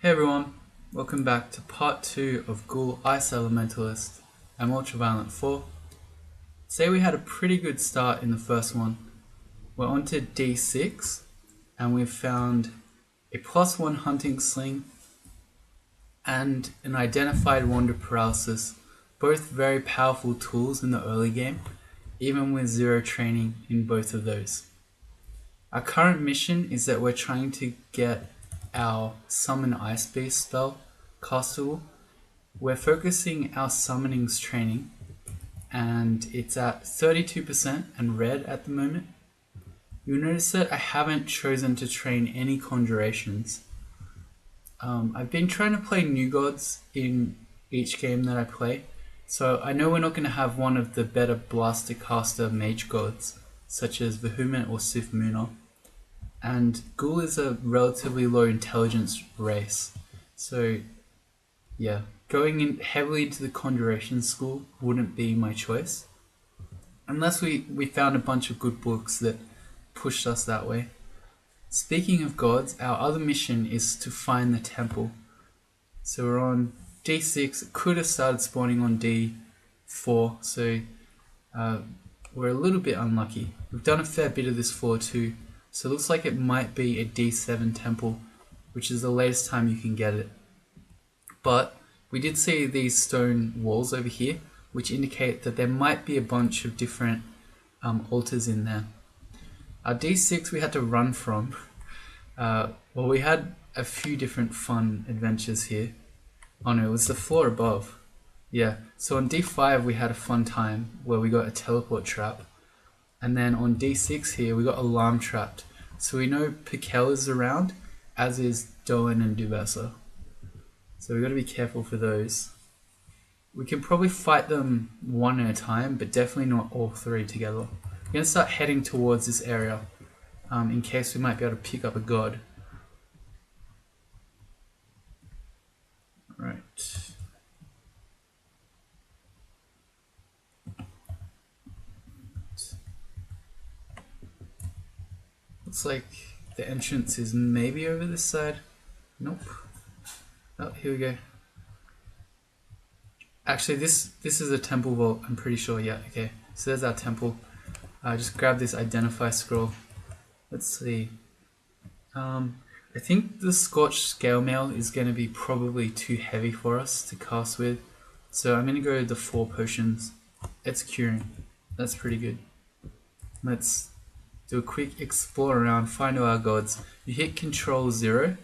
Hey everyone, welcome back to part 2 of Ghoul Ice Elementalist and Ultraviolent 4. Say we had a pretty good start in the first one. We're on to D6 and we've found a +1 hunting sling and an identified wander paralysis, both very powerful tools in the early game, even with 0 training in both of those. Our current mission is that we're trying to get our Summon Ice Beast spell castable. We're focusing our summonings training and it's at 32% and red at the moment. You'll notice that I haven't chosen to train any conjurations. I've been trying to play new gods in each game that I play, so I know we're not going to have one of the better blaster caster mage gods such as Vehement or Sifmuna. And Ghoul is a relatively low intelligence race, so yeah, going in heavily into the conjuration school wouldn't be my choice. Unless we found a bunch of good books that pushed us that way. Speaking of gods, our other mission is to find the temple. So we're on D6, it could have started spawning on D4, so we're a little bit unlucky. We've done a fair bit of this floor too, so it looks like it might be a D7 temple, which is the latest time you can get it. But we did see these stone walls over here, which indicate that there might be a bunch of different altars in there. Our D6 we had to run from. Well, we had a few different fun adventures here. Oh no, it was the floor above. Yeah, so on D5 we had a fun time where we got a teleport trap. And then on D6 here we got alarm trapped. So we know Pikel is around, as is Doan and Duvessa. So we got to be careful for those. We can probably fight them one at a time, but definitely not all three together. We're going to start heading towards this area in case we might be able to pick up a god. Right. Looks like the entrance is maybe over this side. Nope. Oh, here we go. Actually, this is a temple vault, I'm pretty sure. Yeah, okay. So there's our temple. Just grab this identify scroll. Let's see. I think the Scorched Scale Mail is going to be probably too heavy for us to cast with. So I'm going to go the 4 potions. It's curing. That's pretty good. Let's do a quick explore around, find all our gods. You hit Control 0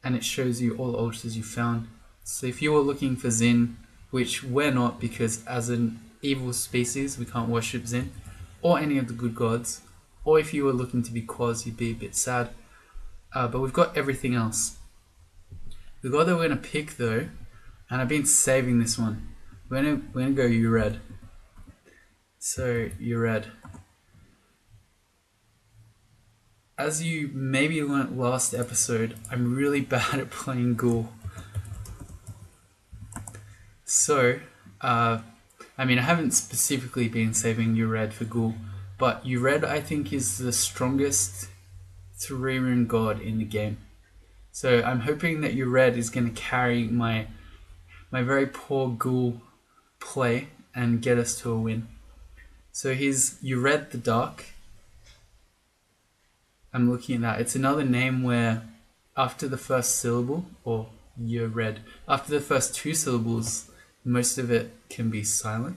and it shows you all the altars you found. So if you were looking for Zin, which we're not because as an evil species we can't worship Zin, or any of the good gods, or if you were looking to be Quaz, you'd be a bit sad. But we've got everything else. The god that we're going to pick though, and I've been saving this one, we're going to go Yredy. So Yredy. As you maybe learnt last episode, I'm really bad at playing Ghoul. So, I haven't specifically been saving Yredy for Ghoul, but Yredy I think is the strongest 3-rune god in the game. So I'm hoping that Yredy is going to carry my very poor Ghoul play and get us to a win. So he's Yredy the Dark. I'm looking at that. It's another name where after the first syllable, or Yredy, after the first 2 syllables, most of it can be silent.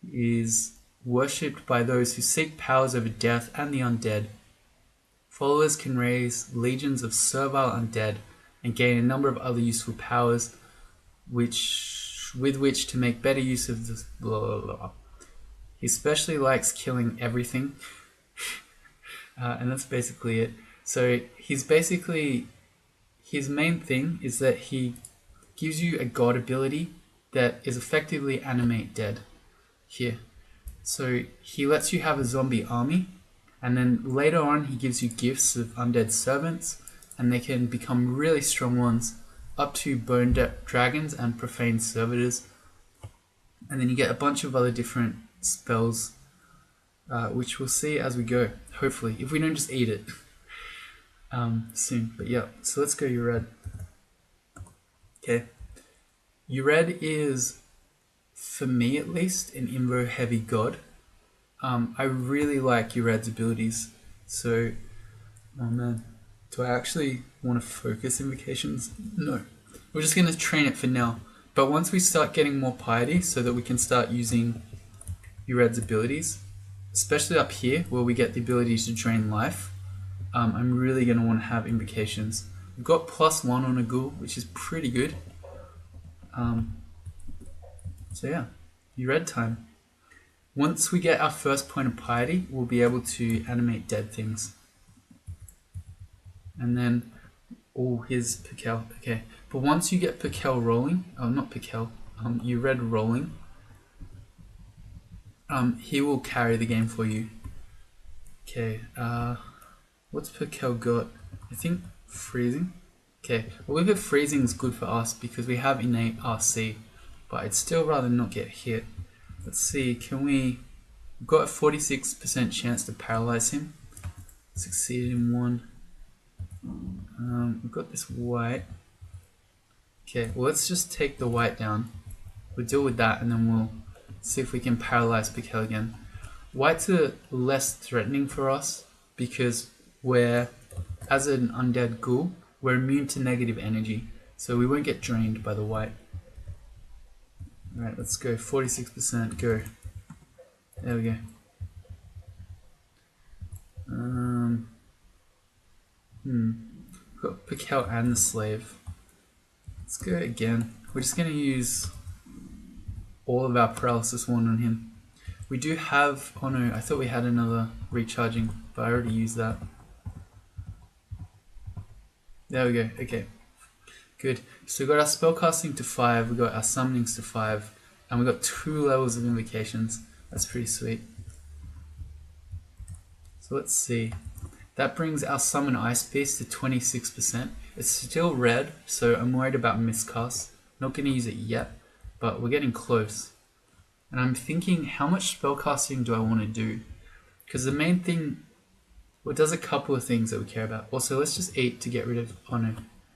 Is worshipped by those who seek powers over death and the undead. Followers can raise legions of servile undead and gain a number of other useful powers with which to make better use of the blah blah blah. He especially likes killing everything. And that's basically it. So his main thing is that he gives you a god ability that is effectively animate dead here. So he lets you have a zombie army, and then later on he gives you gifts of undead servants, and they can become really strong ones, up to bone dragons and profane servitors. And then you get a bunch of other different spells, which we'll see as we go, hopefully, if we don't just eat it. soon. But yeah, so let's go Yredy. Okay, Yredy is, for me at least, an invo heavy god. I really like Yredy's abilities. So, oh man, do I actually want to focus invocations? No. We're just going to train it for now. But once we start getting more piety so that we can start using Yredy's abilities, especially up here where we get the ability to drain life, I'm really going to want to have invocations. We've got +1 on a ghoul, which is pretty good. So yeah, Yredy time. Once we get our first point of piety, we'll be able to animate dead things. And then all his Pikel. Okay, but once you get Pikel rolling, not Pikel, Yredy rolling, he will carry the game for you. Okay, what's Pikel got? I think freezing. Okay, well, we got freezing is good for us because we have innate RC, but I'd still rather not get hit. Let's see, we've got a 46% chance to paralyze him. Succeeded in one. We've got this white. Okay, well, let's just take the white down. We'll deal with that and then we'll see if we can paralyze Pikel again. Whites are less threatening for us because as an undead ghoul, we're immune to negative energy, so we won't get drained by the white. Alright, let's go. 46%, go. There we go. Got Pikel and the slave. Let's go again. We're just going to use all of our paralysis wand on him. We do have, oh no, I thought we had another recharging, but I already used that. There we go, okay. Good. So we got our spellcasting to 5, we got our summonings to 5, and we got 2 levels of invocations. That's pretty sweet. So let's see. That brings our summon ice piece to 26%. It's still red, so I'm worried about miscast. Not going to use it yet, but we're getting close. And I'm thinking, how much spellcasting do I want to do? Because the main thing, well, it does a couple of things that we care about. Also, let's just eat to get rid of, oh no,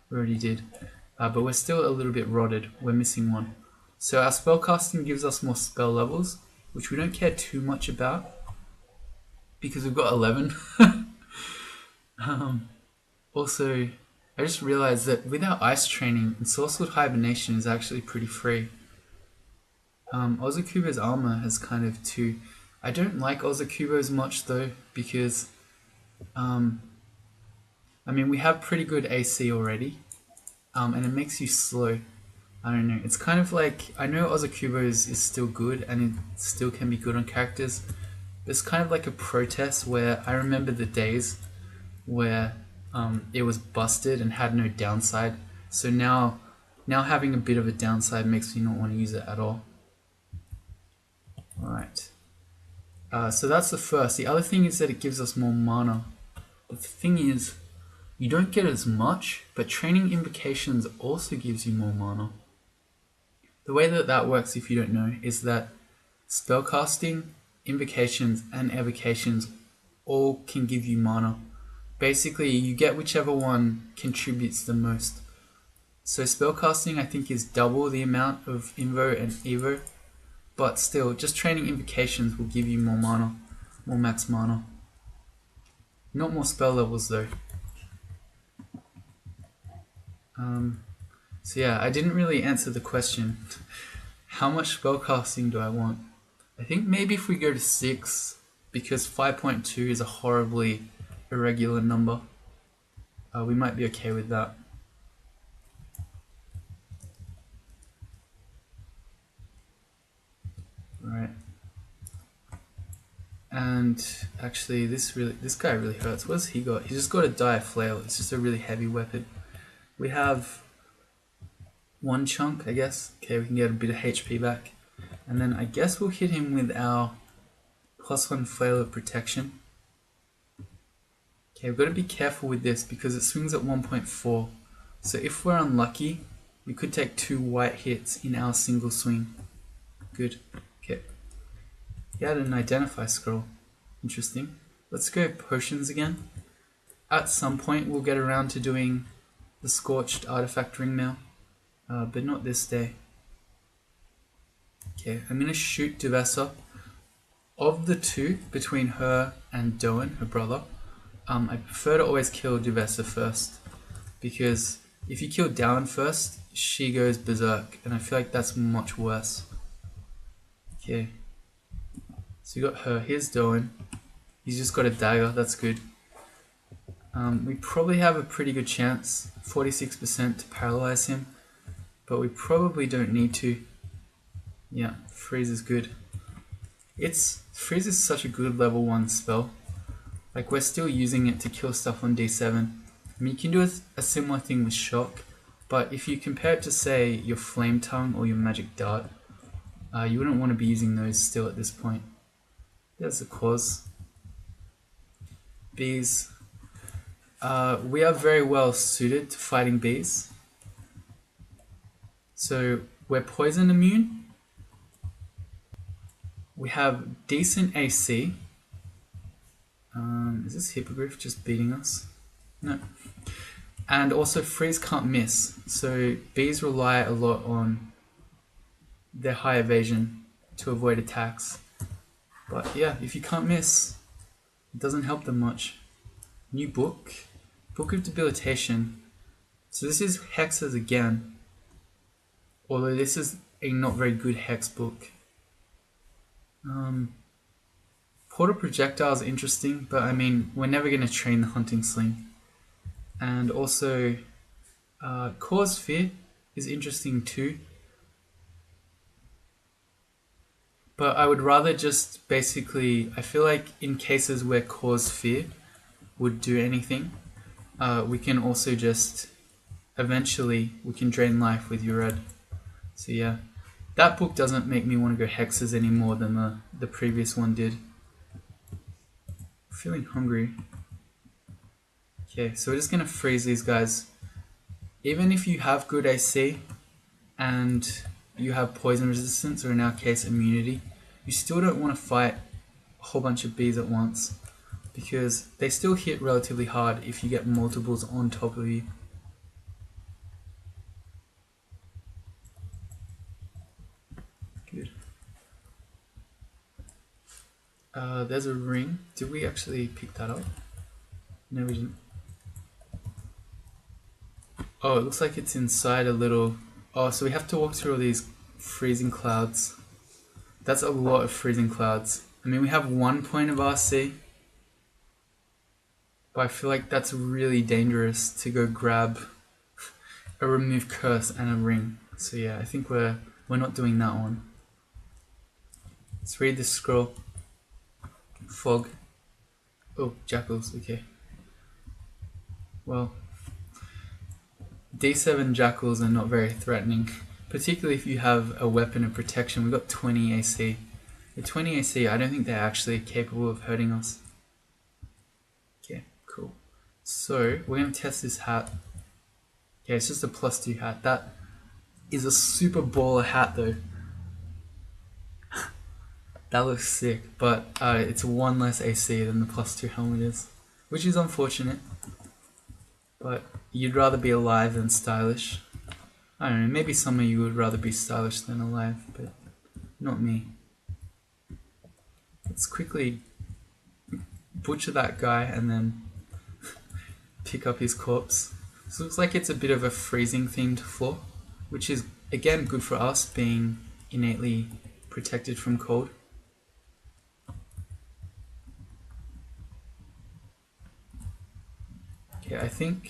we already did. But we're still a little bit rotted. We're missing one. So our spellcasting gives us more spell levels, which we don't care too much about because we've got 11. Also, I just realized that with our ice training, Ensorcelled Hibernation is actually pretty free. Ozakubo's armor has kind of 2. I don't like Ozakubo's much though because, I mean, we have pretty good AC already, and it makes you slow. I don't know. It's kind of like, I know Ozakubo's is still good and it still can be good on characters. But it's kind of like a protest where I remember the days where it was busted and had no downside. So now having a bit of a downside makes me not want to use it at all. Alright. So that's the first. The other thing is that it gives us more mana. But the thing is, you don't get as much, but training invocations also gives you more mana. The way that that works, if you don't know, is that spellcasting, invocations, and evocations all can give you mana. Basically, you get whichever one contributes the most. So spellcasting, I think, is double the amount of Invo and Evo, but still, just training invocations will give you more mana, more max mana. Not more spell levels though. So yeah, I didn't really answer the question. How much spellcasting do I want? I think maybe if we go to 6, because 5.2 is a horribly irregular number, we might be okay with that. Right. And actually, this guy really hurts. What has he got? He's just got a dire flail. It's just a really heavy weapon. We have 1 chunk, I guess. Okay, we can get a bit of HP back. And then I guess we'll hit him with our +1 flail of protection. Okay, we've got to be careful with this because it swings at 1.4. So if we're unlucky, we could take 2 white hits in our single swing. Good. Okay. He had an identify scroll. Interesting. Let's go potions again. at some point we'll get around to doing the Scorched Artifact Ringmail, but not this day. Okay, I'm going to shoot Duvessa. Of the two, between her and Doan, her brother, I prefer to always kill Duvessa first, because if you kill Doan first, she goes berserk, and I feel like that's much worse. Okay, so you got her. Here's Doan. He's just got a dagger, that's good. We probably have a pretty good chance, 46% to paralyze him, but we probably don't need to. Yeah, freeze is good. Freeze is such a good level 1 spell. Like, we're still using it to kill stuff on D7. I mean, you can do a similar thing with shock, but if you compare it to, say, your flame tongue or your magic dart, you wouldn't want to be using those still at this point. There's the cause. Bees. We are very well suited to fighting bees. So we're poison immune. We have decent AC. Is this Hippogriff just beating us? No. And also freeze can't miss. So bees rely a lot on their high evasion to avoid attacks. But yeah, if you can't miss, it doesn't help them much. New book. Book of Debilitation. So this is hexes again. Although this is a not very good hex book. Portal Projectile is interesting, but I mean, we're never going to train the Hunting Sling. And also, Cause Fear is interesting too. But I would rather just basically, I feel like in cases where Cause Fear would do anything, we can also just, eventually, we can drain life with Yredy. So yeah. That book doesn't make me want to go hexes any more than the previous one did. Feeling hungry. Okay, so we're just going to freeze these guys. Even if you have good AC and you have poison resistance, or in our case immunity, you still don't want to fight a whole bunch of bees at once, because they still hit relatively hard if you get multiples on top of you. Good. There's a ring. Did we actually pick that up? No, we didn't. Oh, it looks like it's inside a little... Oh, so we have to walk through all these freezing clouds. That's a lot of freezing clouds. I mean, we have 1 point of RC, but I feel like that's really dangerous to go grab a remove curse and a ring. So yeah, I think we're not doing that one. Let's read this scroll. Fog. Oh, jackals, okay. Well, D7 jackals are not very threatening, particularly if you have a weapon of protection. We've got 20 AC. With 20 AC, I don't think they're actually capable of hurting us. Okay, cool. So, we're going to test this hat. Okay, it's just a +2 hat. That is a super baller hat though. That looks sick, but it's 1 less AC than the +2 helmet is, which is unfortunate. But you'd rather be alive than stylish. I don't know, maybe some of you would rather be stylish than alive, but not me. Let's quickly butcher that guy and then pick up his corpse. So it looks like it's a bit of a freezing themed floor, which is again good for us being innately protected from cold. Okay, I think...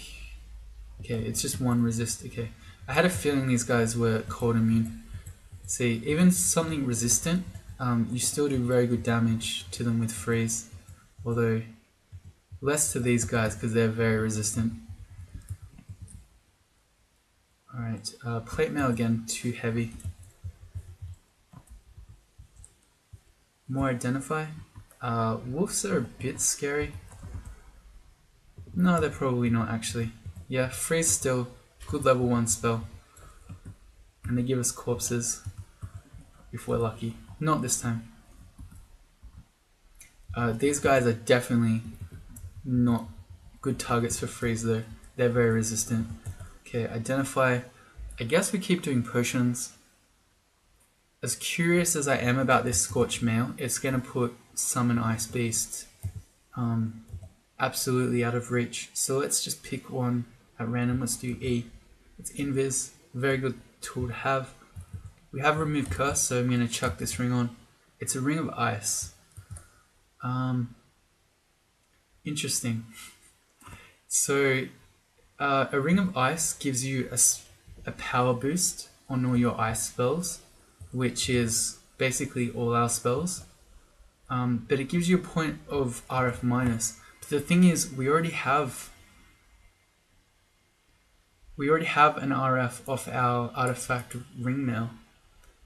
Okay, it's just 1 resist. Okay, I had a feeling these guys were cold immune. See, even something resistant, you still do very good damage to them with freeze. Although, less to these guys because they're very resistant. Alright, plate mail again, too heavy. More identify. Wolves are a bit scary. No, they're probably not actually. Yeah, freeze still, good level 1 spell. And they give us corpses, if we're lucky. Not this time. These guys are definitely not good targets for freeze though. They're very resistant. Okay, identify. I guess we keep doing potions. As curious as I am about this Scorched Mail, it's going to put Summon Ice Beast absolutely out of reach. So let's just pick one at random. Let's do E. It's Invis. Very good tool to have. We have Remove Curse, so I'm going to chuck this ring on. It's a Ring of Ice. Interesting. So a Ring of Ice gives you a power boost on all your ice spells, which is basically all our spells. But it gives you a point of RF minus. But the thing is, we already have an RF off our artifact ring mail.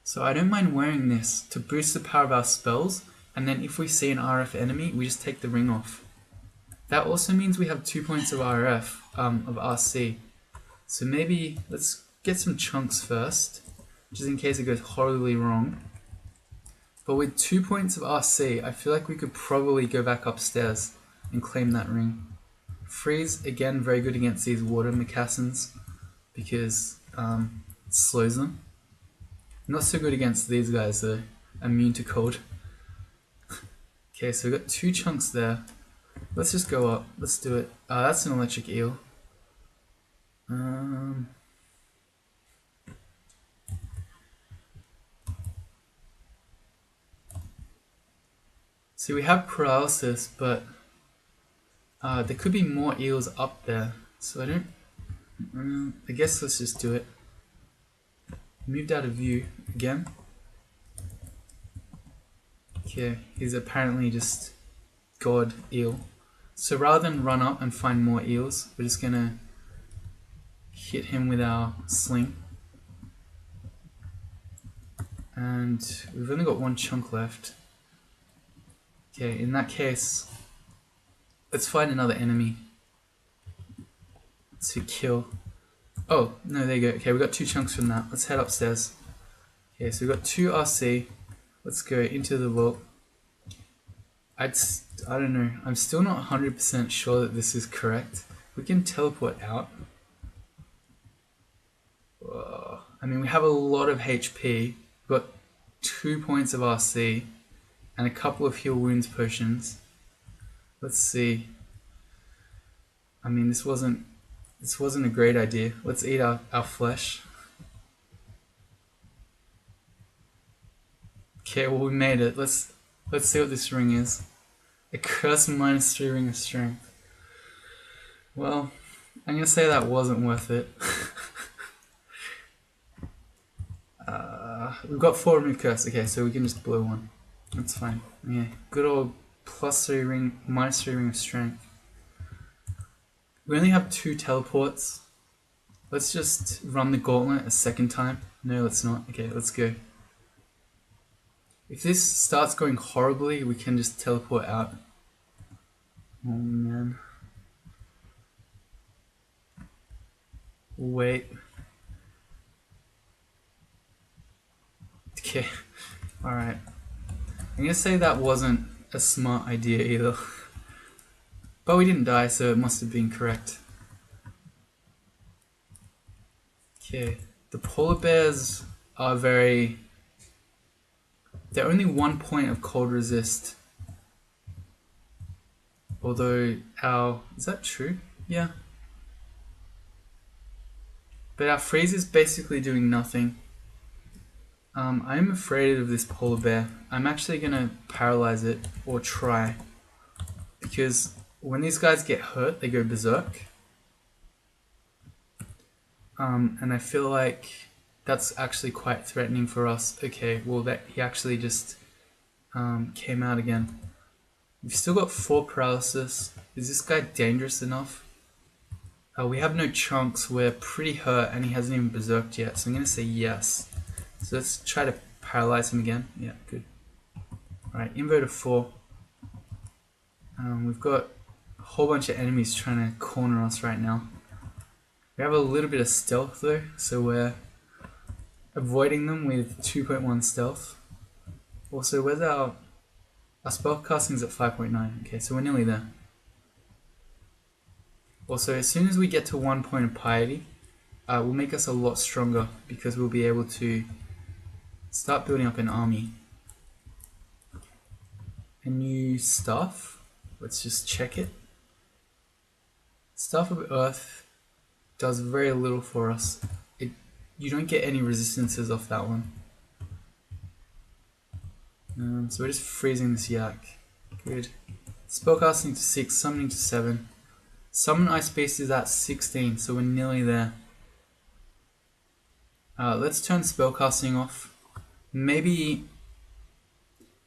So I don't mind wearing this to boost the power of our spells, and then if we see an RF enemy, we just take the ring off. That also means we have 2 points of RF, of RC. So maybe let's get some chunks first, just in case it goes horribly wrong. But with 2 points of RC, I feel like we could probably go back upstairs and claim that ring. Freeze, again, very good against these water mocassins because it slows them. Not so good against these guys though, immune to cold. Okay, so we've got 2 chunks there. Let's just go up, let's do it. That's an electric eel. See, we have paralysis, but there could be more eels up there, so I don't. I guess let's just do it. Moved out of view again. Okay, he's apparently just god eel. So rather than run up and find more eels, we're just gonna hit him with our sling. And we've only got 1 chunk left. Okay, in that case, let's find another enemy to kill. Oh, no, there you go. Okay, we got 2 chunks from that. Let's head upstairs. Okay, so we've got 2 RC. Let's go into the vault. I don't know. I'm still not 100% sure that this is correct. We can teleport out. Whoa. I mean, we have a lot of HP. We've got 2 points of RC and a couple of heal wounds potions. Let's see. I mean, this wasn't a great idea. Let's eat our flesh. Okay, well we made it. Let's see what this ring is. A curse -3 ring of strength. Well, I'm gonna say that wasn't worth it. We've got 4 remove curse. Okay, so we can just blow 1. That's fine. Yeah, good old +3 ring, -3 ring of strength. We only have 2 teleports. Let's just run the gauntlet a second time. No, let's not. Okay, let's go. If this starts going horribly, we can just teleport out. Oh man. Wait. Okay, alright. I'm gonna say that wasn't a smart idea either. But we didn't die, so it must have been correct. Okay, the polar bears are very... They're only 1 point of cold resist. Although our... Is that true? Yeah. But our freeze is basically doing nothing. I'm afraid of this polar bear. I'm actually gonna paralyze it, or try. Because when these guys get hurt, they go berserk. And I feel like that's actually quite threatening for us. Okay, well he actually just came out again. We've still got 4 paralysis. Is this guy dangerous enough? We have no chunks, we're pretty hurt, and he hasn't even berserked yet, so I'm gonna say yes. So let's try to paralyze him again. Yeah, good. Alright, invo to 4. We've got a whole bunch of enemies trying to corner us right now. We have a little bit of stealth though, so we're avoiding them with 2.1 stealth. Also, where's our spellcasting's at 5.9. Okay, so we're nearly there. Also, as soon as we get to 1 point of piety, will make us a lot stronger because we'll be able to start building up an army. A new staff. Let's just check it. Staff of Earth does very little for us. You don't get any resistances off that one. So we're just freezing this yak. Good. Spellcasting to 6, summoning to 7. Summon Ice Beast is at 16, so we're nearly there. Let's turn spellcasting off. Maybe...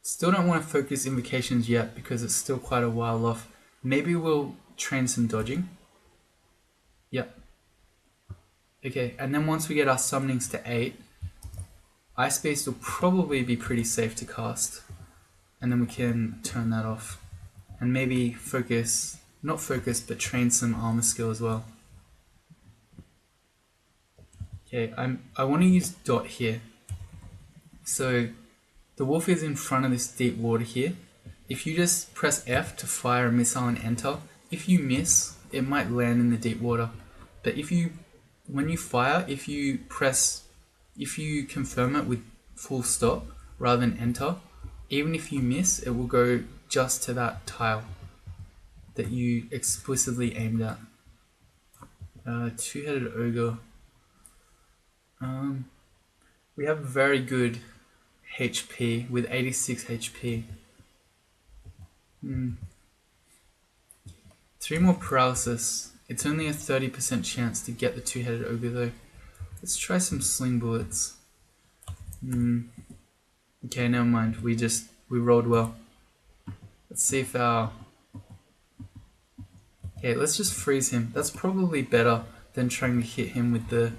Still don't want to focus invocations yet because it's still quite a while off. Maybe we'll train some dodging. Yep. Okay, and then once we get our summonings to 8, Ice Beast will probably be pretty safe to cast. And then we can turn that off. And maybe focus, not focus, but train some armor skill as well. Okay, I want to use dot here. So the wolf is in front of this deep water here. If you just press F to fire a missile and enter, if you miss, it might land in the deep water. But when you fire, if you confirm it with full stop rather than enter, even if you miss, it will go just to that tile that you explicitly aimed at. Two-headed ogre. We have very good HP with 86 HP. 3 more paralysis. It's only a 30% chance to get the two-headed ogre though. Let's try some sling bullets. Okay, never mind. We rolled well. Let's see if our... Okay, let's just freeze him. That's probably better than trying to hit him with the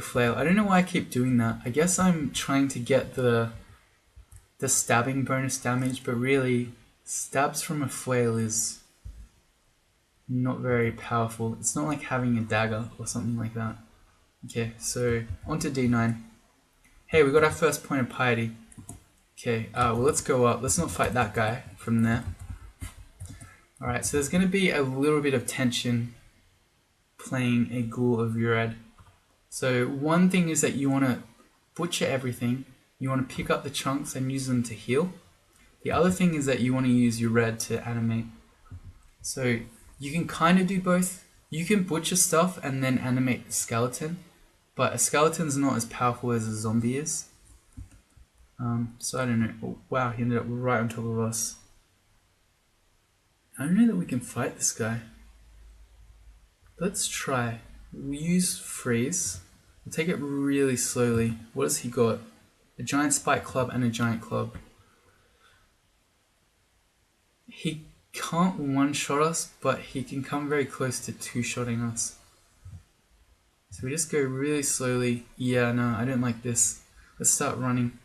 flail. I don't know why I keep doing that. I guess I'm trying to get the stabbing bonus damage, but really stabs from a flail is not very powerful. It's not like having a dagger or something like that. Okay, so on to D9. Hey, we got our first point of piety. Okay, well let's go up. Let's not fight that guy from there. Alright, so there's going to be a little bit of tension playing a Ghoul of Yredy. So one thing is that you want to butcher everything. You want to pick up the chunks and use them to heal. The other thing is that you want to use your red to animate. So you can kind of do both. You can butcher stuff and then animate the skeleton, but a skeleton's not as powerful as a zombie is. So I don't know. Oh, wow, he ended up right on top of us. I don't know that we can fight this guy. Let's try. We'll use freeze. We'll take it really slowly. What has he got? A giant spike club and a giant club. He can't one-shot us, but he can come very close to two-shotting us. So we just go really slowly. Yeah, no, I don't like this. Let's start running.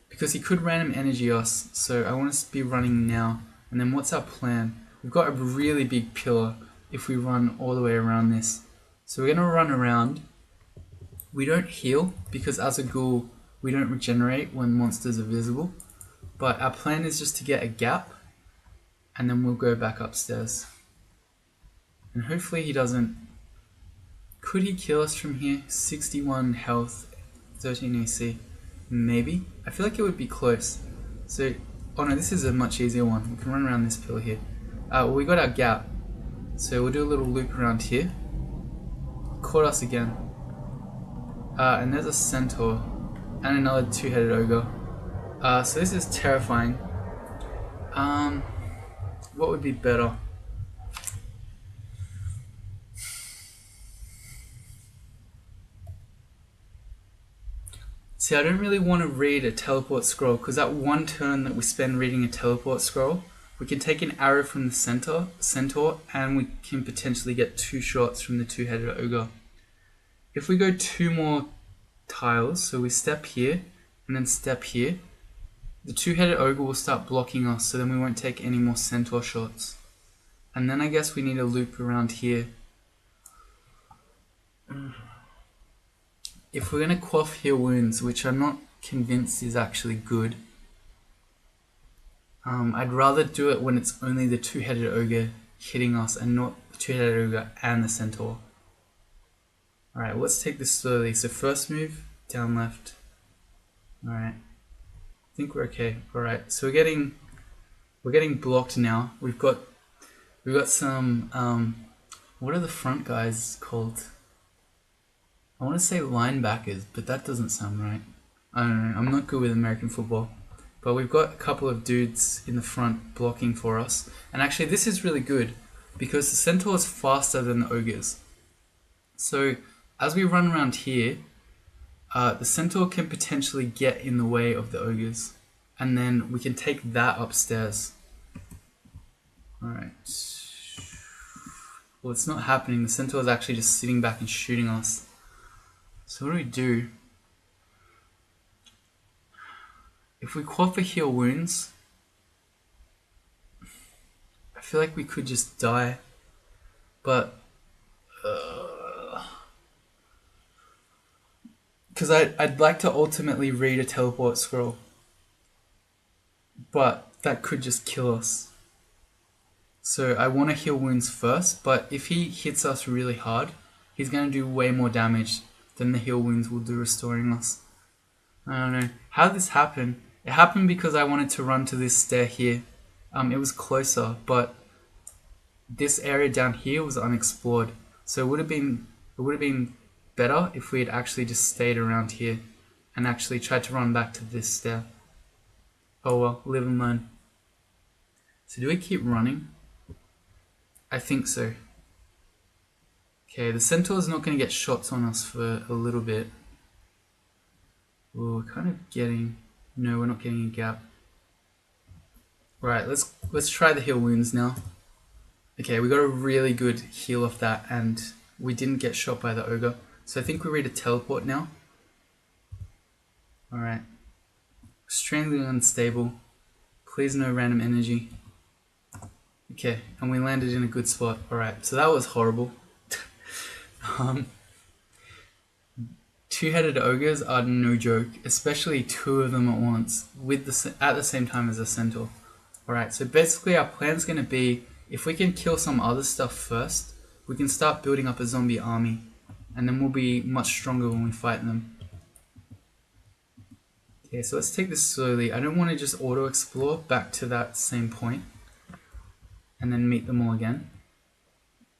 Because he could random energy us, so I want us to be running now. And then what's our plan? We've got a really big pillar if we run all the way around this. So we're going to run around. We don't heal, because as a ghoul, we don't regenerate when monsters are visible. But our plan is just to get a gap, and then we'll go back upstairs. And hopefully he doesn't... Could he kill us from here? 61 health, 13 AC. Maybe. I feel like it would be close. So, oh no, this is a much easier one. We can run around this pillar here. Well, we got our gap. So we'll do a little loop around here. Caught us again. And there's a centaur. And another two-headed ogre. So this is terrifying. What would be better? See, I don't really want to read a teleport scroll, because that one turn that we spend reading a teleport scroll, we can take an arrow from the centaur, and we can potentially get 2 shots from the two-headed ogre. If we go 2 more tiles, so we step here, and then step here, the two-headed ogre will start blocking us, so then we won't take any more centaur shots. And then I guess we need a loop around here. If we're going to quaff heal wounds, which I'm not convinced is actually good, I'd rather do it when it's only the two-headed ogre hitting us and not the two-headed ogre and the centaur. Alright, let's take this slowly. So first move, down left. Alright. I think we're okay. Alright, so we're getting blocked now. We've got some what are the front guys called? I want to say linebackers, but that doesn't sound right. I don't know, I'm not good with American football. But we've got a couple of dudes in the front blocking for us. And actually this is really good because the centaur is faster than the ogres. So as we run around here, the centaur can potentially get in the way of the ogres. And then we can take that upstairs. Alright. Well, it's not happening. The centaur is actually just sitting back and shooting us. So what do we do? If we quad for heal wounds, I feel like we could just die. But because I'd like to ultimately read a teleport scroll, but that could just kill us. So I want to heal wounds first, but if he hits us really hard, he's going to do way more damage than the heal wounds will do restoring us. I don't know. How did this happen? It happened because I wanted to run to this stair here. It was closer, but this area down here was unexplored. So it would have been better if we had actually just stayed around here and actually tried to run back to this stair. Oh well, live and learn. So do we keep running? I think so. Okay, the centaur's not going to get shots on us for a little bit. Oh, we're kind of getting... No, we're not getting a gap. Right, let's try the heal wounds now. Okay, we got a really good heal off that and we didn't get shot by the ogre. So I think we read a teleport now. Alright. Extremely unstable. Please no random energy. Okay, and we landed in a good spot. Alright, so that was horrible. Two-headed ogres are no joke, especially two of them at once, at the same time as a centaur. Alright, so basically our plan's going to be, if we can kill some other stuff first, we can start building up a zombie army, and then we'll be much stronger when we fight them. Okay, so let's take this slowly. I don't want to just auto-explore back to that same point, and then meet them all again.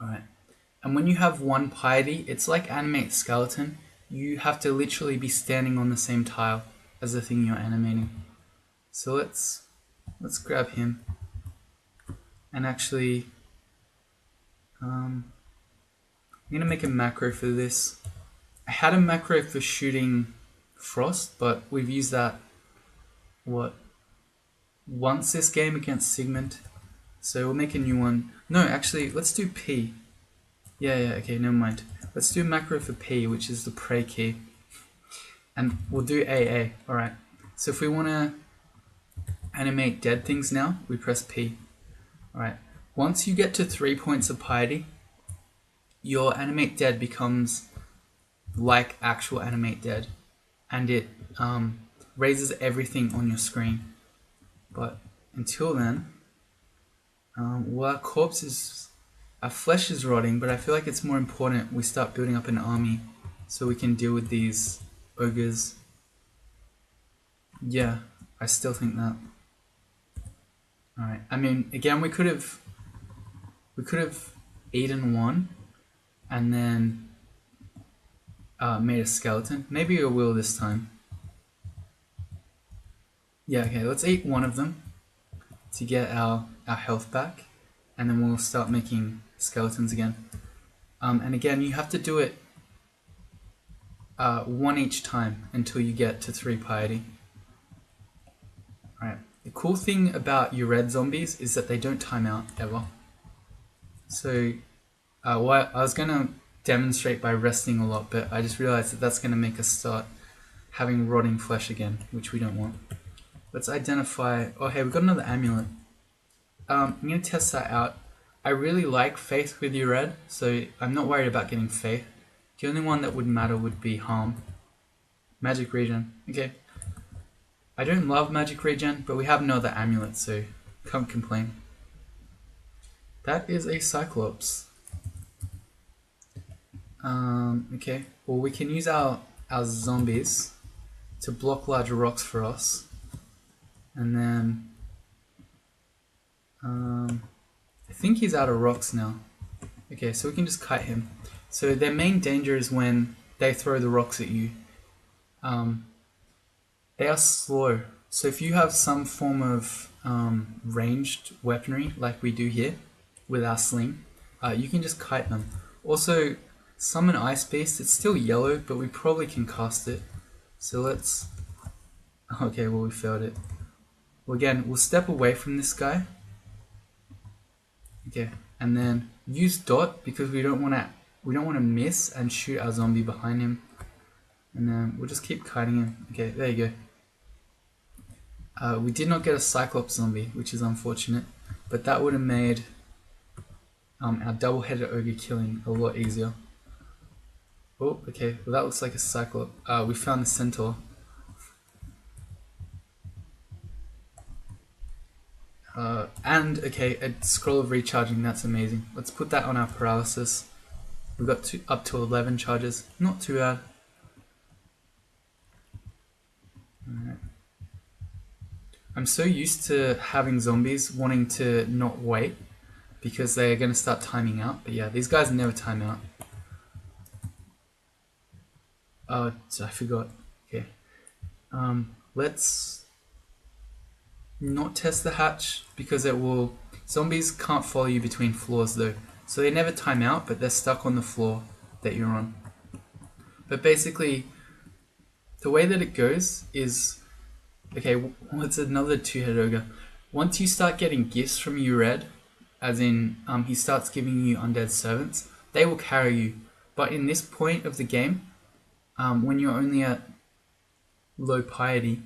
Alright, and when you have one piety, it's like animate skeleton. You have to literally be standing on the same tile as the thing you're animating. So let's grab him and actually I'm gonna make a macro for this. I had a macro for shooting frost, but we've used that once this game against Sigmund. So we'll make a new one. No, actually let's do P. Yeah, okay, never mind. Let's do macro for P, which is the prey key. And we'll do AA. Alright. So if we want to animate dead things now, we press P. Alright. Once you get to 3 points of piety, your animate dead becomes like actual animate dead. And it raises everything on your screen. But until then, well, our flesh is rotting, but I feel like it's more important we start building up an army so we can deal with these ogres. Yeah, I still think that. Alright, I mean, again, we could have eaten one and then made a skeleton. Maybe we will this time. Yeah, okay, let's eat one of them to get our health back, and then we'll start making skeletons again. And again, you have to do it one each time until you get to 3 piety. Alright, the cool thing about Yredy zombies is that they don't time out ever. So I was going to demonstrate by resting a lot, but I just realized that that's going to make us start having rotting flesh again, which we don't want. Let's identify... Oh hey, we've got another amulet. I'm going to test that out. I really like Faith with Yredy, so I'm not worried about getting Faith. The only one that would matter would be Harm. Magic Regen. Okay. I don't love magic regen, but we have no other amulet, so can't complain. That is a Cyclops. Okay, well we can use our zombies to block larger rocks for us. And then I think he's out of rocks now. Okay, so we can just kite him. So their main danger is when they throw the rocks at you. They are slow. So if you have some form of ranged weaponry like we do here with our sling, you can just kite them. Also, summon Ice Beast. It's still yellow, but we probably can cast it. So let's... Okay, well we failed it. Well, again, we'll step away from this guy. Okay, and then use dot because we don't want to miss and shoot our zombie behind him. And then we'll just keep kiting him. Okay, there you go. We did not get a Cyclops zombie, which is unfortunate, but that would have made our double-headed ogre killing a lot easier. Oh, okay, well that looks like a Cyclops. We found the centaur. And okay, a scroll of recharging, that's amazing. Let's put that on our paralysis. We've got up to 11 charges, not too bad. Alright. I'm so used to having zombies wanting to not wait because they're going to start timing out, but yeah, these guys never time out. Oh, I forgot. Okay. Let's not test the hatch because it will... Zombies can't follow you between floors though. So they never time out, but they're stuck on the floor that you're on. But basically, the way that it goes is... Okay, what's another two-headed ogre? Once you start getting gifts from Yredy, as in he starts giving you undead servants, they will carry you. But in this point of the game, when you're only at low piety,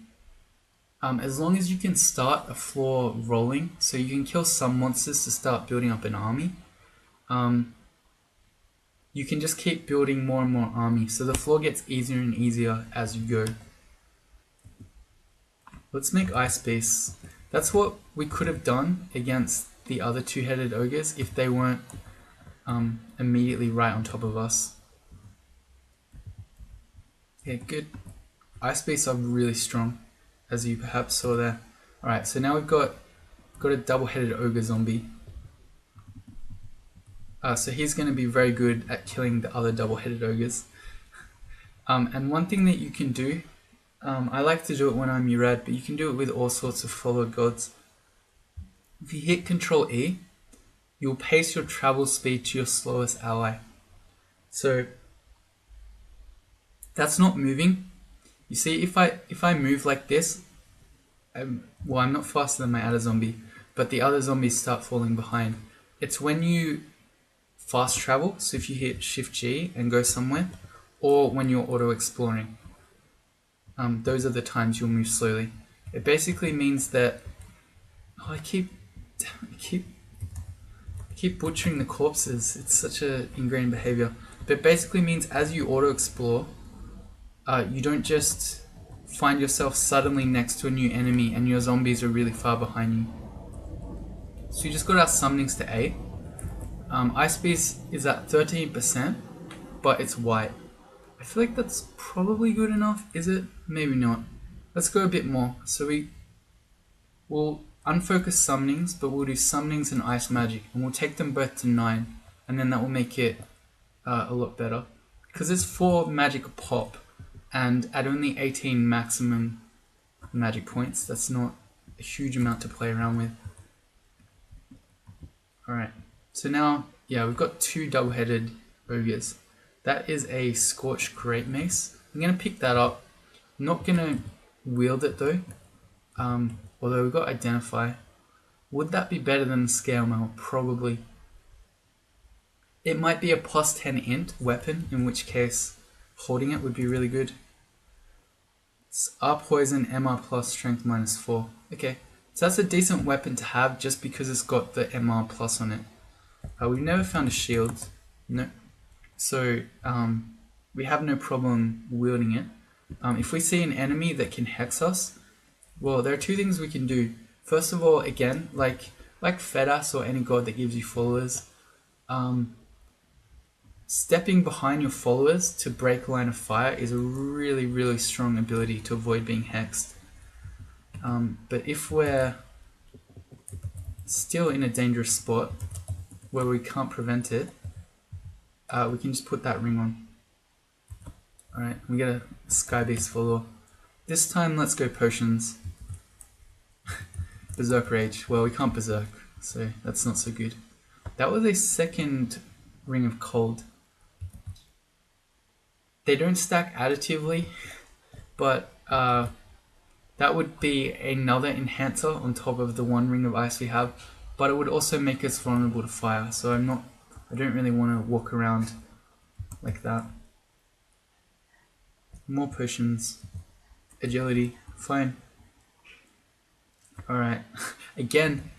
as long as you can start a floor rolling, so you can kill some monsters to start building up an army, you can just keep building more and more army, so the floor gets easier and easier as you go. Let's make Ice Beasts. That's what we could have done against the other two-headed ogres if they weren't immediately right on top of us. Yeah, good. Ice Beasts are really strong, as you perhaps saw there. Alright, so now we've got a double-headed ogre zombie. So he's going to be very good at killing the other double-headed ogres. And one thing that you can do, I like to do it when I'm Yredy, but you can do it with all sorts of followed gods. If you hit Control E, you'll pace your travel speed to your slowest ally. So that's not moving. You see, if I move like this, well, I'm not faster than my other zombie, but the other zombies start falling behind. It's when you fast travel, so if you hit Shift G and go somewhere, or when you're auto exploring. Those are the times you'll move slowly. It basically means that... Oh, I keep butchering the corpses. It's such a ingrained behavior. But it basically means as you auto explore, you don't just find yourself suddenly next to a new enemy and your zombies are really far behind you. So you just got our summonings to 8. Ice Beast is at 13%, but it's white. I feel like that's probably good enough, is it? Maybe not. Let's go a bit more. So we'll unfocus summonings, but we'll do summonings and ice magic, and we'll take them both to 9, and then that will make it a lot better. Because it's 4 magic a pop, and at only 18 maximum magic points, that's not a huge amount to play around with. Alright, so now, yeah, we've got 2 double-headed ogres. That is a Scorched Great Mace. I'm going to pick that up. I'm not going to wield it though, although we've got Identify. Would that be better than the Scale Mail? Probably. It might be a plus 10 int weapon, in which case holding it would be really good. It's R Poison, MR plus, Strength minus 4. Okay, so that's a decent weapon to have just because it's got the MR plus on it. We've never found a shield. No. So we have no problem wielding it. If we see an enemy that can hex us, Well, there are two things we can do. First of all, again, like Fedas or any god that gives you followers, stepping behind your followers to break a line of fire is a really, really strong ability to avoid being hexed. But if we're still in a dangerous spot where we can't prevent it, we can just put that ring on. Alright, we get a sky beast follower. This time let's go potions. Berserk Rage. Well, we can't berserk, so that's not so good. That was a second ring of cold. They don't stack additively, but that would be another enhancer on top of the one ring of ice we have, but it would also make us vulnerable to fire, so I don't really want to walk around like that. More potions. Agility. Fine. Alright. Again,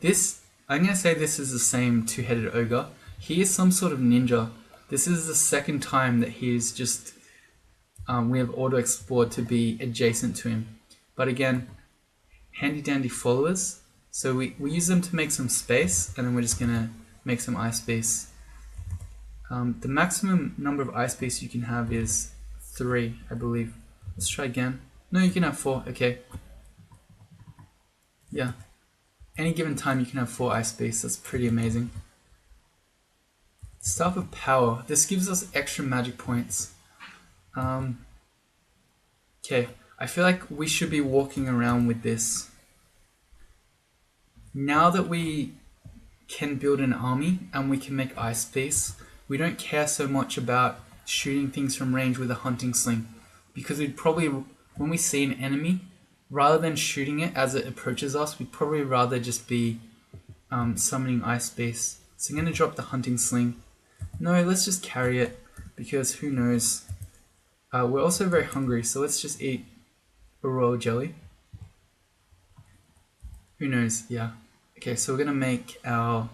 I'm going to say this is the same two-headed ogre. He is some sort of ninja. This is the second time that he is just... we have auto-explored to be adjacent to him. But again, handy-dandy followers. So we use them to make some space, and then we're just going to make some ice beasts. The maximum number of ice beasts you can have is 3, I believe. Let's try again. No, you can have 4. Okay. Yeah. Any given time you can have 4 ice beasts. That's pretty amazing. Staff of Power. This gives us extra magic points. Okay. I feel like we should be walking around with this. Now that we can build an army and we can make ice beasts, we don't care so much about shooting things from range with a hunting sling, because we'd probably, when we see an enemy, rather than shooting it as it approaches us, we'd probably rather just be summoning ice beasts. So I'm going to drop the hunting sling. No, let's just carry it, because who knows. We're also very hungry, so let's just eat a royal jelly. Who knows, yeah. Okay, so we're going to make our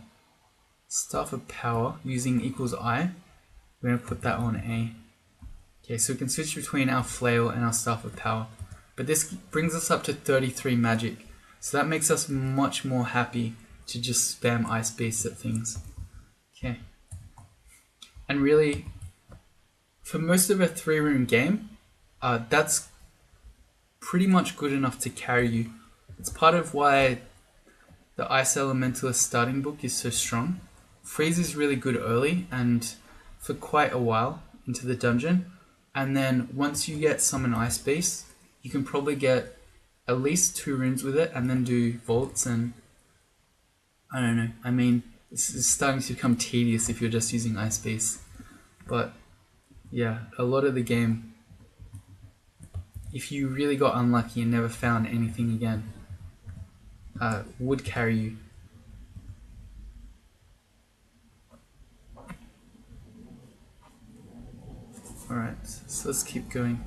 Staff of Power using equals I. We're going to put that on A. Okay, so we can switch between our flail and our Staff of Power. But this brings us up to 33 magic. So that makes us much more happy to just spam ice beasts at things. Okay. And really, for most of a 3-room game, that's pretty much good enough to carry you. It's part of why the Ice Elementalist starting book is so strong. Freeze is really good early and for quite a while into the dungeon. And then once you get Summon Ice Beast, you can probably get at least 2 runes with it and then do vaults and... I don't know. I mean, this is starting to become tedious if you're just using Ice Beast. But yeah, a lot of the game, if you really got unlucky and never found anything again, would carry you. Alright, so let's keep going.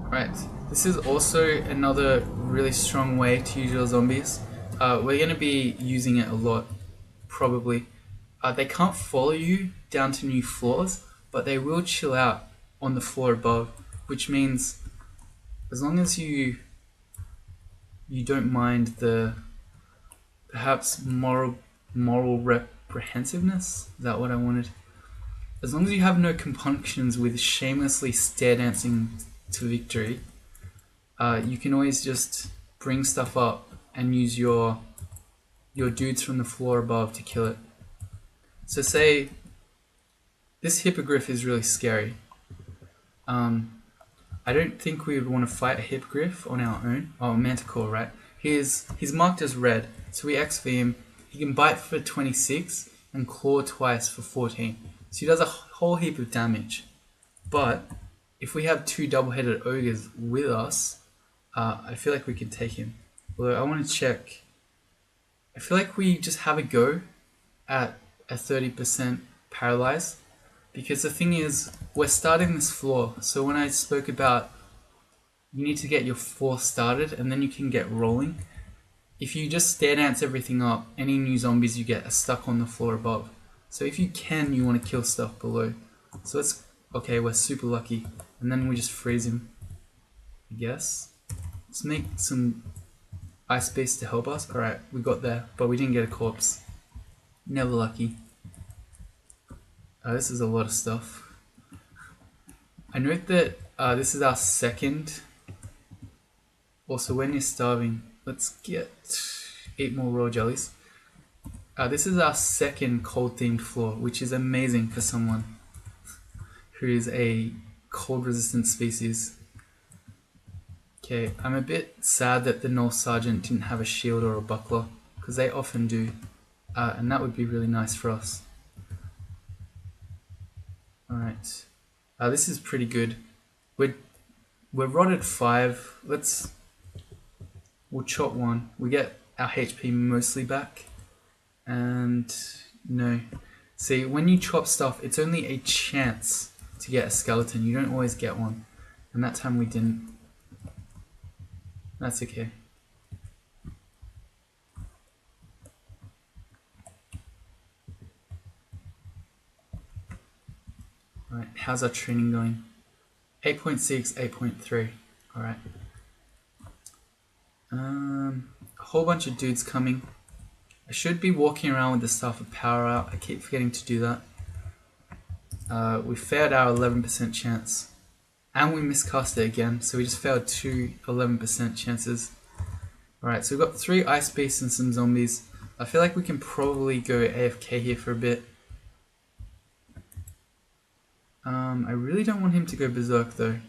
Alright, this is also another really strong way to use your zombies. We're going to be using it a lot, probably. They can't follow you down to new floors, but they will chill out on the floor above, which means as long as you don't mind the perhaps moral reprehensiveness, is that what I wanted? As long as you have no compunctions with shamelessly stare dancing to victory, you can always just bring stuff up and use your dudes from the floor above to kill it. So say this hippogriff is really scary. I don't think we would want to fight a hippogriff on our own. Oh, manticore, right? He's marked as red, so we XV him. He can bite for 26 and claw twice for 14. So he does a whole heap of damage. But if we have 2 double-headed ogres with us, I feel like we could take him. Although I want to check. I feel like we just have a go at a 30% paralyze. Because the thing is, we're starting this floor, so when I spoke about you need to get your floor started and then you can get rolling, if you just stare dance everything up, any new zombies you get are stuck on the floor above. So if you can, you want to kill stuff below. So let's Okay, we're super lucky. And then we just freeze him, I guess. Let's make some ice base to help us. Alright, we got there, but we didn't get a corpse. Never lucky. This is a lot of stuff. I note that this is our second. Also, when you're starving, let's eat more raw jellies. This is our second cold themed floor, which is amazing for someone who is a cold resistant species. Okay, I'm a bit sad that the North Sergeant didn't have a shield or a buckler, because they often do, and that would be really nice for us. Alright, this is pretty good. We're rotted 5. We'll chop 1. We get our HP mostly back. And no. See, when you chop stuff, it's only a chance to get a skeleton. You don't always get one. And that time we didn't. That's okay. Alright, how's our training going? 8.6, 8.3. Alright. A whole bunch of dudes coming. I should be walking around with the Staff of Power out. I keep forgetting to do that. We failed our 11% chance. And we miscast it again, so we just failed 2 11% chances. Alright, so we've got 3 ice beasts and some zombies. I feel like we can probably go AFK here for a bit. I really don't want him to go berserk though.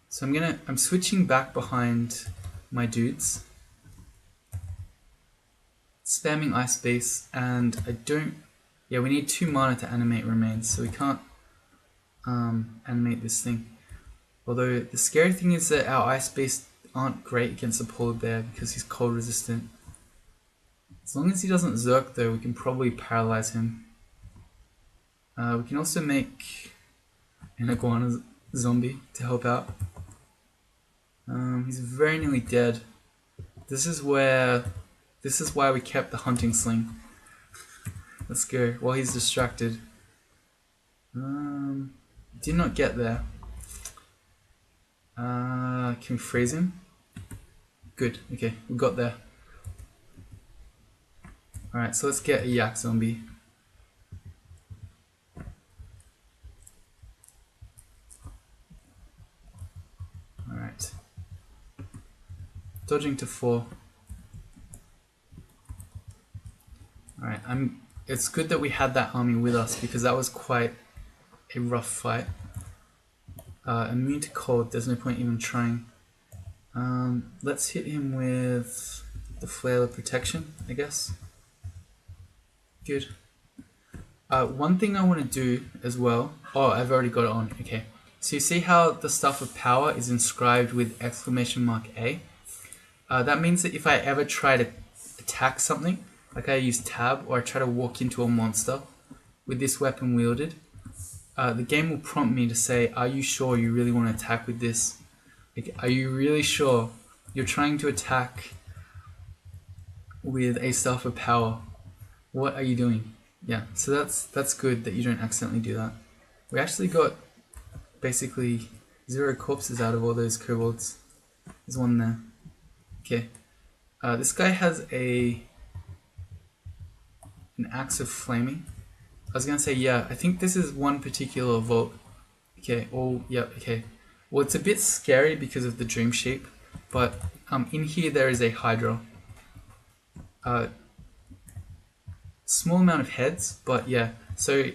So I'm switching back behind my dudes. Spamming ice base, and we need 2 mana to animate remains, so we can't animate this thing. Although the scary thing is that our ice base aren't great against a polar bear because he's cold resistant. As long as he doesn't zerk though, we can probably paralyze him. We can also make an iguana zombie to help out. He's very nearly dead. This is why we kept the hunting sling. Let's go while he's distracted. Did not get there. Can we freeze him? Good, okay, we got there. Alright, so let's get a yak zombie. Alright. Dodging to 4. Alright, it's good that we had that army with us because that was quite a rough fight. Immune to cold, there's no point even trying. Let's hit him with the flail of protection, I guess. Good. One thing I want to do as well. Oh, I've already got it on. Okay. So you see how the Staff of Power is inscribed with !A? That means that if I ever try to attack something, like I use tab or I try to walk into a monster with this weapon wielded, the game will prompt me to say, are you sure you really want to attack with this? Like, are you really sure you're trying to attack with a Staff of Power? What are you doing? Yeah, so that's good that you don't accidentally do that. We actually got basically 0 corpses out of all those kobolds. There's one there. Okay. This guy has an axe of flaming. I was gonna say, yeah, I think this is one particular vault. Okay, okay. Well, it's a bit scary because of the dream sheep, but in here there is a hydra. Small amount of heads, but yeah. So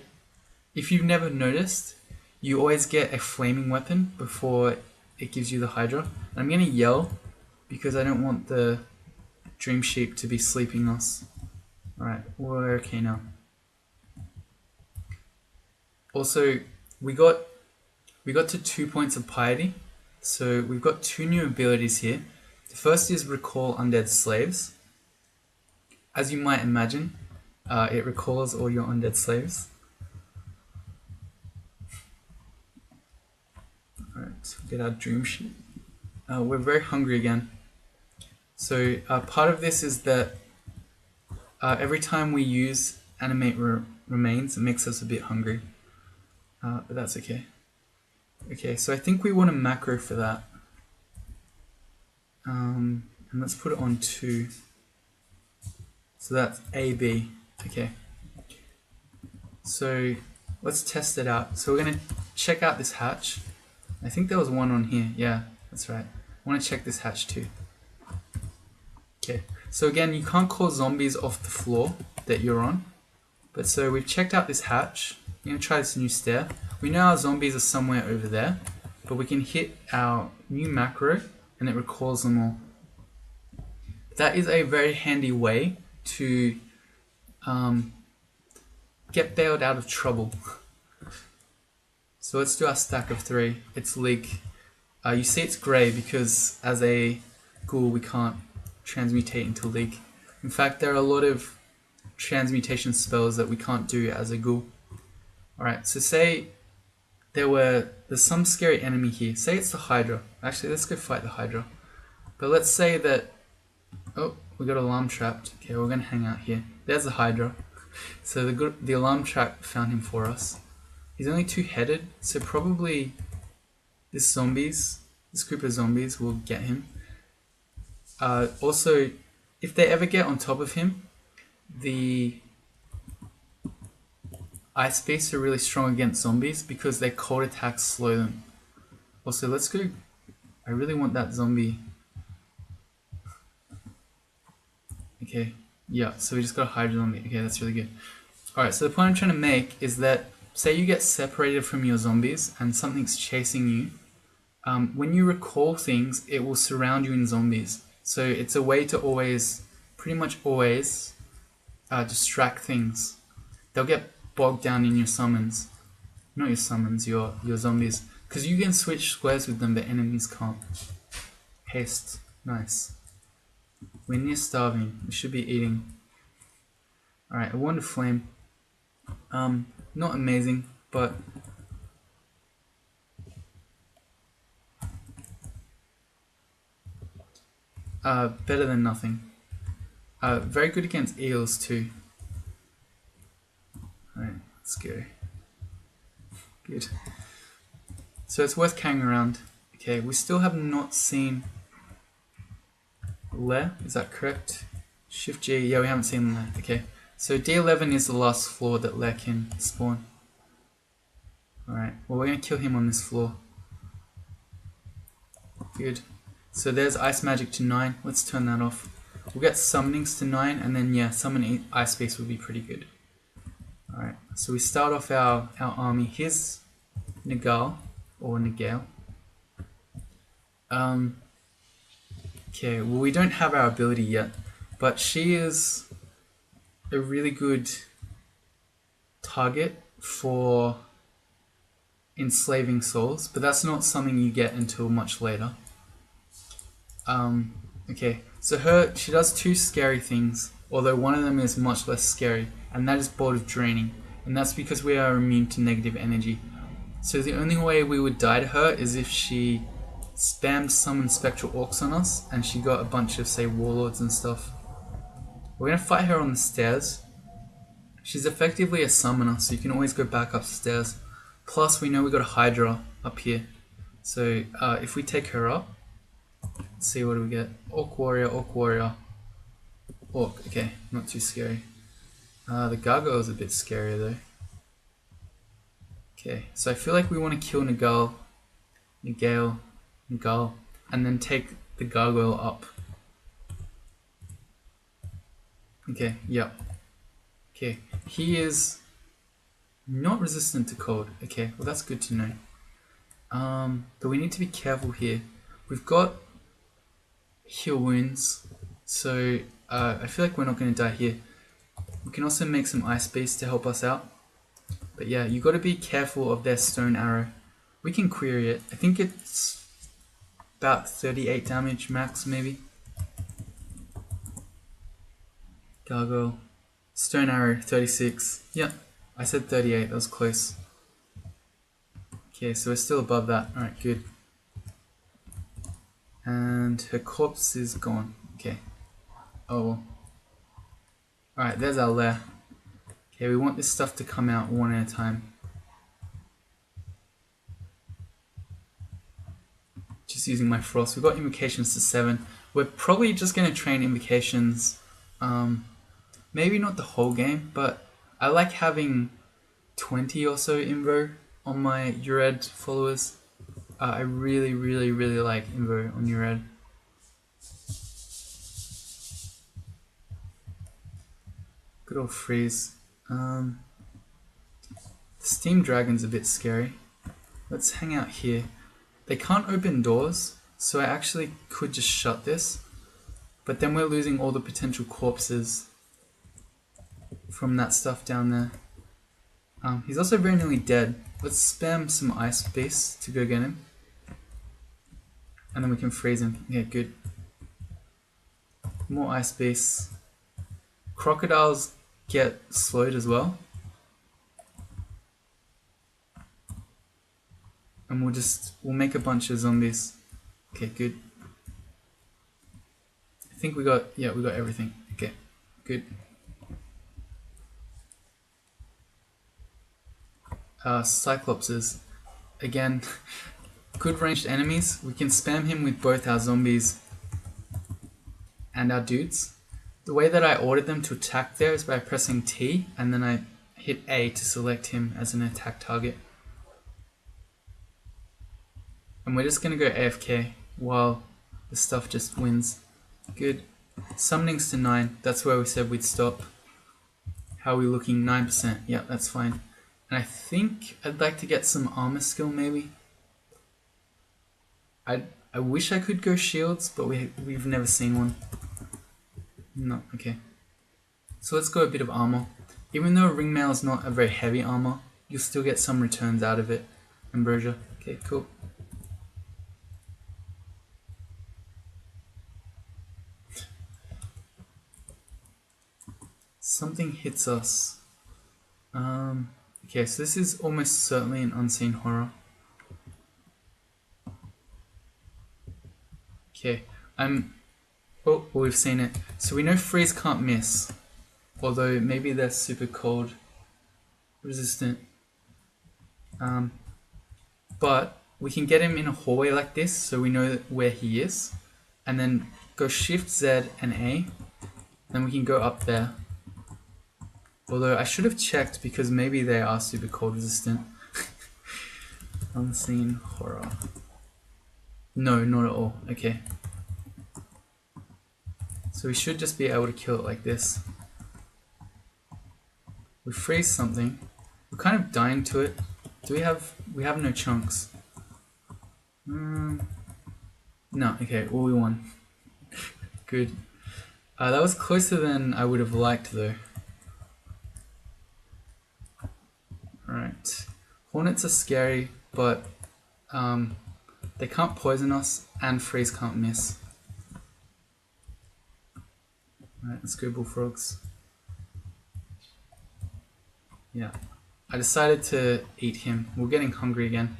if you've never noticed, you always get a flaming weapon before it gives you the hydra. And I'm gonna yell because I don't want the dream sheep to be sleeping us. Alright, we're okay now. Also, we got to 2 points of piety, so we've got 2 new abilities here. The first is recall undead slaves. As you might imagine, it recalls all your undead slaves. Alright, get our dream sheet. We're very hungry again. So part of this is that every time we use animate remains, it makes us a bit hungry. But that's okay. Okay, so I think we want a macro for that. And let's put it on 2. So that's AB. Okay. So let's test it out. So we're going to check out this hatch. I think there was one on here. Yeah, that's right. I want to check this hatch too. Okay. So again, you can't call zombies off the floor that you're on. But so we've checked out this hatch. We're going to try this new stair. We know our zombies are somewhere over there. But we can hit our new macro and it recalls them all. That is a very handy way to get bailed out of trouble. So let's do our stack of 3. It's leak. You see it's grey because as a ghoul we can't transmutate into leak. In fact, there are a lot of transmutation spells that we can't do as a ghoul. Alright, so say there's some scary enemy here. Say it's the Hydra. Actually, let's go fight the Hydra. But let's say that... Oh, we got alarm trapped. Okay, we're going to hang out here. There's the Hydra. So the alarm trap found him for us. He's only 2-headed, so probably this group of zombies will get him. Also, if they ever get on top of him, the ice beasts are really strong against zombies because their cold attacks slow them. Also, let's go... I really want that zombie. Okay, yeah, so we just got a Hydra zombie. Okay, that's really good. Alright, so the point I'm trying to make is that, say you get separated from your zombies and something's chasing you, when you recall things, it will surround you in zombies. So it's a way to always, pretty much always, distract things. They'll get bogged down in your summons. Not your summons, your zombies. Because you can switch squares with them, but enemies can't. Haste. Nice. We're near starving. We should be eating. Alright, a Wand of Flame. Not amazing, but... better than nothing. Very good against eels too. Alright, let's go. Good. So it's worth carrying around. Okay, we still have not seen Le, is that correct? Shift G, yeah, we haven't seen Le. Okay, so D11 is the last floor that Le can spawn. Alright, well we're going to kill him on this floor. Good. So there's Ice Magic to 9, let's turn that off. We'll get Summonings to 9, and then yeah, Summon Ice Beast would be pretty good. Alright, so we start off our army. Here's Nagal, or Nagale. Okay, well we don't have our ability yet, but she is a really good target for enslaving souls, but that's not something you get until much later. Okay, so she does 2 scary things, although one of them is much less scary, and that is Bolt of Draining, and that's because we are immune to negative energy. So the only way we would die to her is if she spammed summon spectral orcs on us and she got a bunch of, say, warlords and stuff. We're going to fight her on the stairs. She's effectively a summoner, so you can always go back upstairs. Plus, we know we got a Hydra up here. So if we take her up, let's see, what do we get? Orc warrior, orc, okay, not too scary. The gargoyle is a bit scarier though. Okay, so I feel like we want to kill Nagale, and then take the gargoyle up. Okay, yeah. Okay, he is not resistant to cold. Okay, well that's good to know. But we need to be careful here. We've got heal wounds, so I feel like we're not going to die here. We can also make some ice beasts to help us out. But yeah, you got to be careful of their stone arrow. We can query it. I think it's about 38 damage max, maybe. Gargoyle. Stone arrow, 36. Yeah, I said 38, that was close. Okay, so we're still above that. Alright, good. And her corpse is gone. Okay. Oh well. Alright, there's our lair. Okay, we want this stuff to come out one at a time. just using my frost. We've got invocations to 7. We're probably just going to train invocations, maybe not the whole game, but I like having 20 or so invo on my Yredy followers. I really like invo on Yredy. Good old freeze. The steam dragon's a bit scary. Let's hang out here. They can't open doors, so I actually could just shut this, but then we're losing all the potential corpses from that stuff down there. He's also very nearly dead. Let's spam some ice beasts to go get him, and then we can freeze him. Yeah, good. More ice beasts. Crocodiles get slowed as well. And we'll make a bunch of zombies. Okay, good. I think we got everything. Okay, good. Cyclopses. Again, good ranged enemies. We can spam him with both our zombies and our dudes. The way that I ordered them to attack there is by pressing T and then I hit A to select him as an attack target. And we're just going to go AFK while the stuff just wins. Good. Summonings to 9. That's where we said we'd stop. How are we looking? 9%. Yeah, that's fine. And I think I'd like to get some armor skill maybe. I wish I could go shields, but we've never seen one. No, okay. So let's go a bit of armor. Even though ringmail is not a very heavy armor, you'll still get some returns out of it. Ambrosia. Okay, cool. Something hits us. Okay, so this is almost certainly an unseen horror. Okay, oh, we've seen it. So we know freeze can't miss, although maybe they're super cold resistant. But we can get him in a hallway like this, so we know where he is, and then go Shift Z and A. Then we can go up there. Although I should have checked because maybe they are super cold resistant. Unseen horror. No, not at all. Okay. So we should just be able to kill it like this. We freeze something. We're kind of dying to it. We have no chunks. No, okay, all we won. Good. That was closer than I would have liked though. Alright. Hornets are scary, but they can't poison us and freeze can't miss. Alright, let's go bullfrogs. Yeah. I decided to eat him. We're getting hungry again.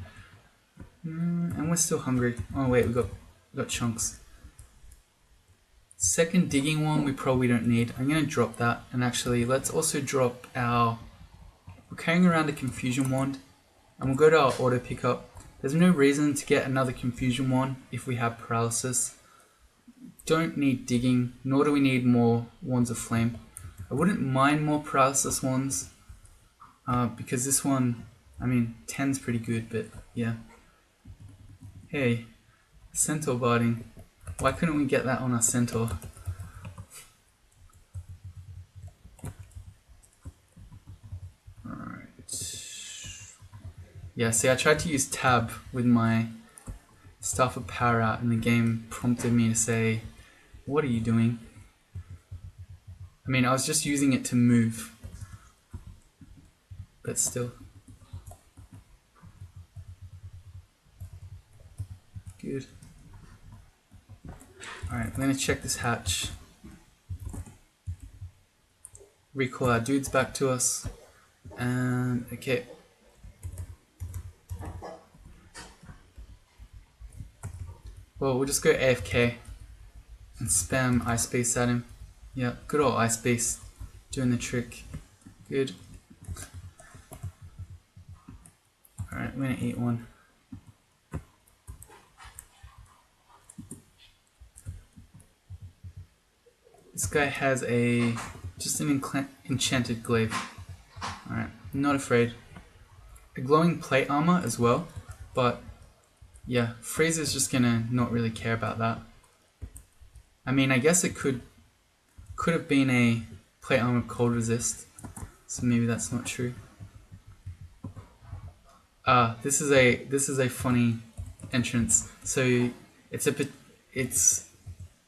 And we're still hungry. Oh wait, we got chunks. Second digging one we probably don't need. I'm going to drop that. And actually, let's also drop our... We're carrying around a confusion wand. And we'll go to our auto pickup. There's no reason to get another confusion wand if we have paralysis. Don't need digging, nor do we need more wands of flame. I wouldn't mind more paralysis wands. Because this one, I mean, 10's pretty good, but yeah. Hey, centaur barding. Why couldn't we get that on our centaur? Alright. Yeah, see, I tried to use tab with my Staff of Power out, and the game prompted me to say, what are you doing? I mean, I was just using it to move. But still. Good. Alright, I'm going to check this hatch. Recall our dudes back to us. And, okay. Well, we'll just go AFK and spam Ice Beast at him. Yeah, good old Ice Beast doing the trick. Good. Alright, I'm gonna eat one. This guy has just an enchanted glaive. Alright, not afraid. A glowing plate armor as well, but yeah, Freezer's just gonna not really care about that. I mean, I guess it could have been a plate armor cold resist, so maybe that's not true. This is a funny entrance. So it's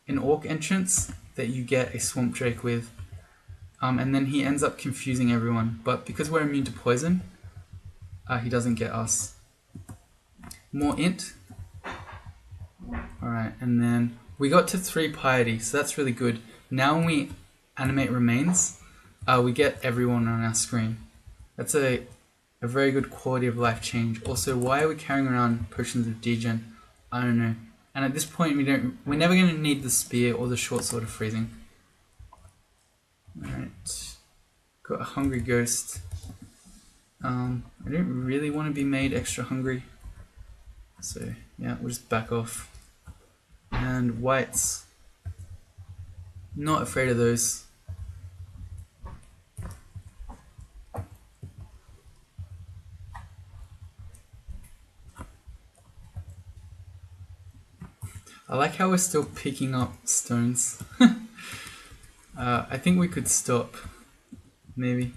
an orc entrance that you get a swamp drake with, and then he ends up confusing everyone. But because we're immune to poison, he doesn't get us. More int. Alright, and then we got to 3 piety, so that's really good. Now when we animate remains, we get everyone on our screen. That's a very good quality of life change. Also, why are we carrying around potions of degen? I don't know. And at this point, we're never going to need the spear or the short sword of freezing. Alright, got a hungry ghost. I don't really want to be made extra hungry, so yeah, we'll just back off. And whites, not afraid of those. I like how we're still picking up stones. I think we could stop, maybe.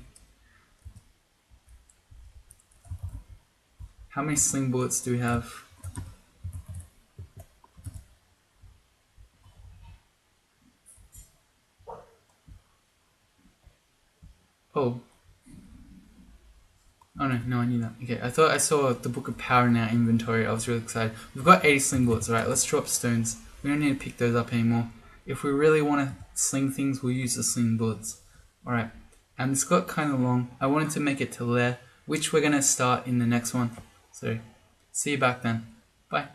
How many sling bullets do we have? Oh. Oh no, I knew that. Okay, I thought I saw the Book of Power in our inventory. I was really excited. We've got 80 sling bullets. Alright, let's drop stones. We don't need to pick those up anymore. If we really want to sling things, we'll use the sling bullets. Alright, and this got kind of long. I wanted to make it to there, which we're going to start in the next one. So, see you back then. Bye.